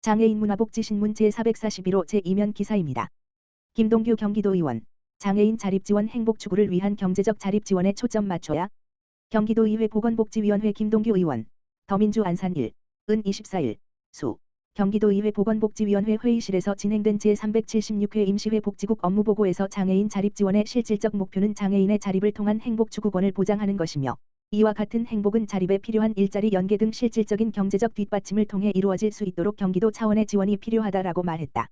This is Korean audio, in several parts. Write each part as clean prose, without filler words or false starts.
장애인 문화복지신문 제441호 제2면 기사입니다. 김동규 경기도의원, 장애인 자립지원 행복추구를 위한 경제적 자립지원에 초점 맞춰야. 경기도의회 보건복지위원회 김동규 의원, 더민주 안산 1, 은 24일, 수. 경기도의회 보건복지위원회 회의실에서 진행된 제376회 임시회 복지국 업무보고에서 장애인 자립지원의 실질적 목표는 장애인의 자립을 통한 행복추구권을 보장하는 것이며, 이와 같은 행복은 자립에 필요한 일자리 연계 등 실질적인 경제적 뒷받침을 통해 이루어질 수 있도록 경기도 차원의 지원이 필요하다라고 말했다.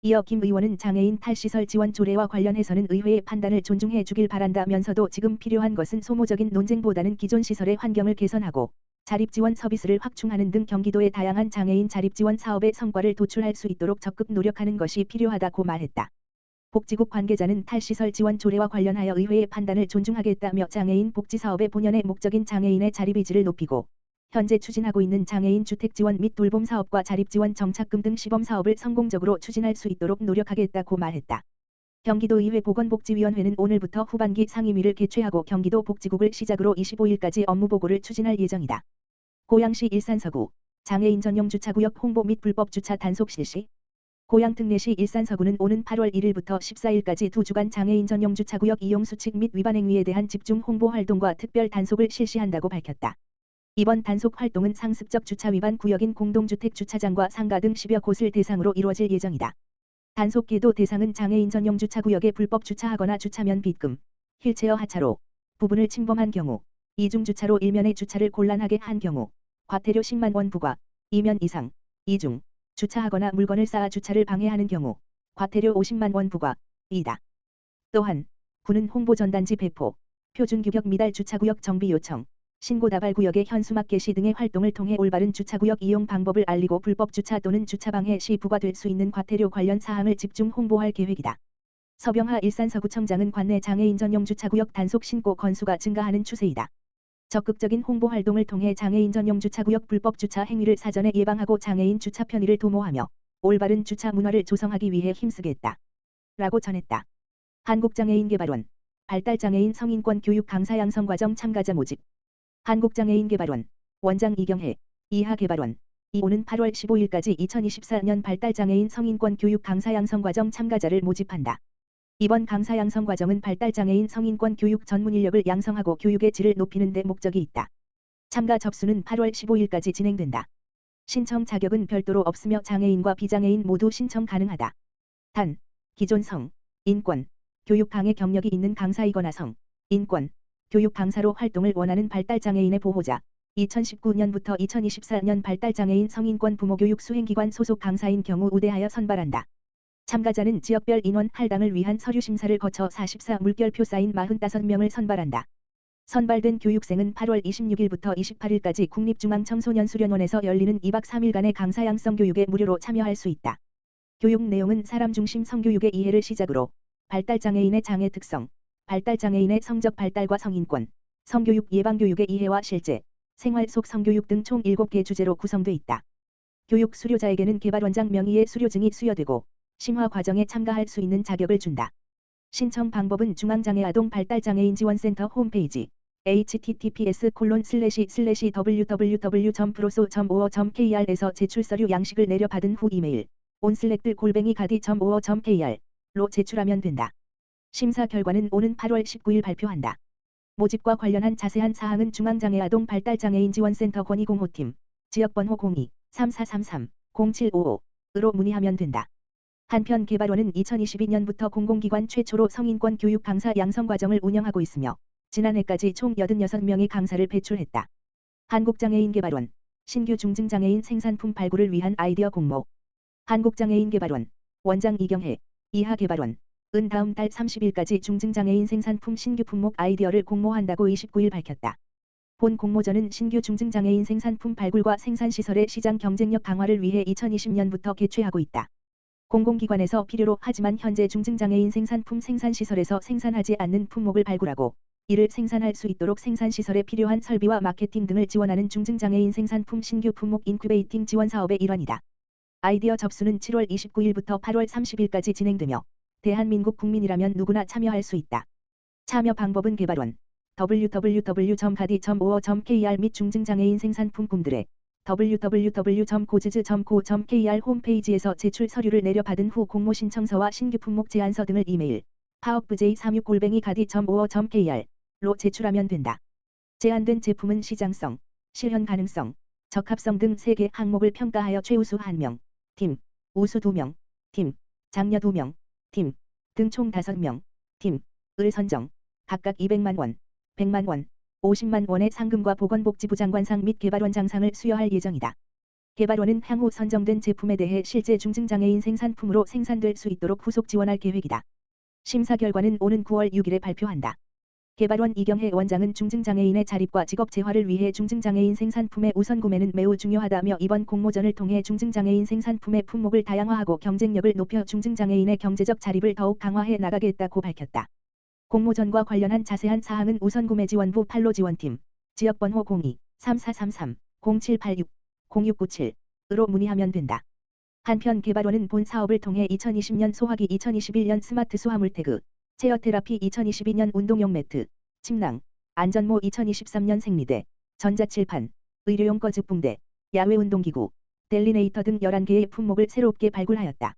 이어 김 의원은 장애인 탈시설 지원 조례와 관련해서는 의회의 판단을 존중해 주길 바란다면서도 지금 필요한 것은 소모적인 논쟁보다는 기존 시설의 환경을 개선하고 자립지원 서비스를 확충하는 등 경기도의 다양한 장애인 자립지원 사업의 성과를 도출할 수 있도록 적극 노력하는 것이 필요하다고 말했다. 복지국 관계자는 탈시설 지원 조례와 관련하여 의회의 판단을 존중하겠다며 장애인 복지사업의 본연의 목적인 장애인의 자립의지를 높이고 현재 추진하고 있는 장애인 주택지원 및 돌봄 사업과 자립지원 정착금 등 시범사업을 성공적으로 추진할 수 있도록 노력하겠다고 말했다. 경기도의회 보건복지위원회는 오늘부터 후반기 상임위를 개최하고 경기도 복지국을 시작으로 25일까지 업무보고를 추진할 예정이다. 고양시 일산서구, 장애인 전용 주차구역 홍보 및 불법 주차 단속 실시. 고양 특례시 일산서구는 오는 8월 1일부터 14일까지 2주간 장애인 전용 주차구역 이용 수칙 및 위반 행위에 대한 집중 홍보 활동과 특별 단속을 실시한다고 밝혔다. 이번 단속 활동은 상습적 주차 위반 구역인 공동주택 주차장과 상가 등 10여 곳을 대상으로 이루어질 예정이다. 단속 계도 대상은 장애인 전용 주차구역에 불법 주차하거나 주차면 빗금, 휠체어 하차로 부분을 침범한 경우, 이중주차로 일면의 주차를 곤란하게 한 경우, 과태료 10만 원 부과, 2면 이상, 이중 주차하거나 물건을 쌓아 주차를 방해하는 경우, 과태료 50만 원 부과, 이다. 또한 군은 홍보전단지 배포, 표준규격 미달 주차구역 정비 요청, 신고다발구역의 현수막 게시 등의 활동을 통해 올바른 주차구역 이용 방법을 알리고 불법 주차 또는 주차방해 시 부과될 수 있는 과태료 관련 사항을 집중 홍보할 계획이다. 서병하 일산서구청장은 관내 장애인 전용 주차구역 단속 신고 건수가 증가하는 추세이다. 적극적인 홍보 활동을 통해 장애인 전용 주차구역 불법 주차 행위를 사전에 예방하고 장애인 주차 편의를 도모하며 올바른 주차 문화를 조성하기 위해 힘쓰겠다. 라고 전했다. 한국장애인개발원, 발달장애인 성인권 교육 강사 양성과정 참가자 모집. 한국장애인개발원, 원장 이경혜, 이하개발원, 오는 8월 15일까지 2024년 발달장애인 성인권 교육 강사 양성과정 참가자를 모집한다. 이번 강사 양성 과정은 발달장애인 성인권 교육 전문 인력을 양성하고 교육의 질을 높이는 데 목적이 있다. 참가 접수는 8월 15일까지 진행된다. 신청 자격은 별도로 없으며 장애인과 비장애인 모두 신청 가능하다. 단, 기존 성, 인권, 교육 강의 경력이 있는 강사이거나 성, 인권, 교육 강사로 활동을 원하는 발달장애인의 보호자, 2019년부터 2024년 발달장애인 성인권 부모교육 수행기관 소속 강사인 경우 우대하여 선발한다. 참가자는 지역별 인원 할당을 위한 서류 심사를 거쳐 44 물결표 쌓인 45명을 선발한다. 선발된 교육생은 8월 26일부터 28일까지 국립중앙청소년수련원에서 열리는 2박 3일간의 강사 양성 교육에 무료로 참여할 수 있다. 교육 내용은 사람 중심 성교육의 이해를 시작으로 발달장애인의 장애 특성, 발달장애인의 성적 발달과 성인권, 성교육 예방교육의 이해와 실제, 생활 속 성교육 등 총 7개 주제로 구성돼 있다. 교육 수료자에게는 개발원장 명의의 수료증이 수여되고 심화 과정에 참가할 수 있는 자격을 준다. 신청 방법은 중앙장애아동발달장애인지원센터 홈페이지 https://www.proso.or.kr에서 제출서류 양식을 내려받은 후 이메일 onselect@gadi.or.kr로 제출하면 된다. 심사 결과는 오는 8월 19일 발표한다. 모집과 관련한 자세한 사항은 중앙장애아동발달장애인지원센터 권익공호팀 지역번호 02-3433-0755으로 문의하면 된다. 한편 개발원은 2022년부터 공공기관 최초로 성인권 교육 강사 양성 과정을 운영하고 있으며 지난해까지 총 86명의 강사를 배출했다. 한국장애인개발원, 신규 중증장애인 생산품 발굴을 위한 아이디어 공모. 한국장애인개발원, 원장 이경혜, 이하개발원, 은 다음 달 30일까지 중증장애인 생산품 신규 품목 아이디어를 공모한다고 29일 밝혔다. 본 공모전은 신규 중증장애인 생산품 발굴과 생산시설의 시장 경쟁력 강화를 위해 2020년부터 개최하고 있다. 공공기관에서 필요로 하지만 현재 중증장애인 생산품 생산시설에서 생산하지 않는 품목을 발굴하고 이를 생산할 수 있도록 생산시설에 필요한 설비와 마케팅 등을 지원하는 중증장애인 생산품 신규 품목 인큐베이팅 지원 사업의 일환이다. 아이디어 접수는 7월 29일부터 8월 30일까지 진행되며 대한민국 국민이라면 누구나 참여할 수 있다. 참여 방법은 개발원 www.gadi.or.kr 및 중증장애인 생산품 꿈들의 www.고즈즈.co.kr 홈페이지에서 제출 서류를 내려받은 후 공모 신청서와 신규 품목 제안서 등을 이메일 paokvj36@gadi.co.kr로 제출하면 된다. 제안된 제품은 시장성, 실현 가능성, 적합성 등 3개 항목을 평가하여 최우수 1명, 팀, 우수 2명, 팀, 장려 2명, 팀 등 총 5명, 팀을 선정, 각각 200만 원, 100만 원, 50만 원의 상금과 보건복지부 장관상 및 개발원 장상을 수여할 예정이다. 개발원은 향후 선정된 제품에 대해 실제 중증장애인 생산품으로 생산될 수 있도록 후속 지원할 계획이다. 심사 결과는 오는 9월 6일에 발표한다. 개발원 이경혜 원장은 중증장애인의 자립과 직업 재활을 위해 중증장애인 생산품의 우선 구매는 매우 중요하다며 이번 공모전을 통해 중증장애인 생산품의 품목을 다양화하고 경쟁력을 높여 중증장애인의 경제적 자립을 더욱 강화해 나가겠다고 밝혔다. 공모전과 관련한 자세한 사항은 우선구매지원부 판로지원팀, 지역번호 02-3433-0786-0697으로 문의하면 된다. 한편 개발원은 본 사업을 통해 2020년 소화기 2021년 스마트 수화물 태그, 체어테라피 2022년 운동용 매트, 침낭, 안전모 2023년 생리대, 전자칠판, 의료용 거즈붕대, 야외 운동기구, 델리네이터 등 11개의 품목을 새롭게 발굴하였다.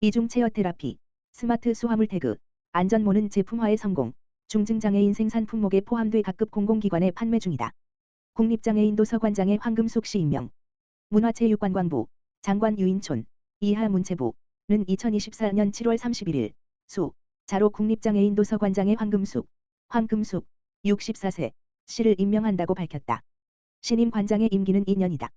이 중 체어테라피, 스마트 수화물 태그, 안전모는 제품화의 성공, 중증장애인 생산 품목에 포함돼 각급 공공기관에 판매 중이다. 국립장애인 도서관장의 황금숙 씨 임명. 문화체육관광부, 장관 유인촌, 이하 문체부는 2024년 7월 31일 수 자로 국립장애인 도서관장의 황금숙 64세 씨를 임명한다고 밝혔다. 신임 관장의 임기는 2년이다.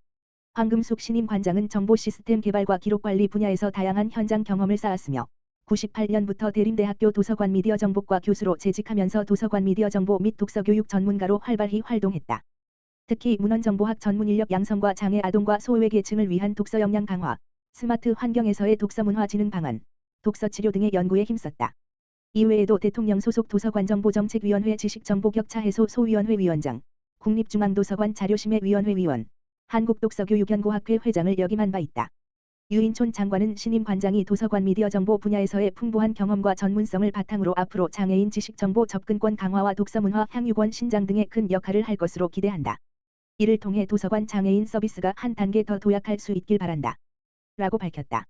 황금숙 신임 관장은 정보 시스템 개발과 기록관리 분야에서 다양한 현장 경험을 쌓았으며 98년부터 대림대학교 도서관 미디어 정보과 교수로 재직하면서 도서관 미디어 정보 및 독서교육 전문가로 활발히 활동했다. 특히 문헌정보학 전문 인력 양성과 장애 아동과 소외계층을 위한 독서 역량 강화, 스마트 환경에서의 독서문화 진흥 방안, 독서치료 등의 연구에 힘썼다. 이외에도 대통령 소속 도서관정보정책위원회 지식정보격차 해소 소위원회 위원장, 국립중앙도서관 자료심의위원회 위원, 한국독서교육연구학회 회장을 역임한 바 있다. 유인촌 장관은 신임 관장이 도서관 미디어 정보 분야에서의 풍부한 경험과 전문성을 바탕으로 앞으로 장애인 지식정보 접근권 강화와 독서문화 향유권 신장 등의 큰 역할을 할 것으로 기대한다. 이를 통해 도서관 장애인 서비스가 한 단계 더 도약할 수 있길 바란다. 라고 밝혔다.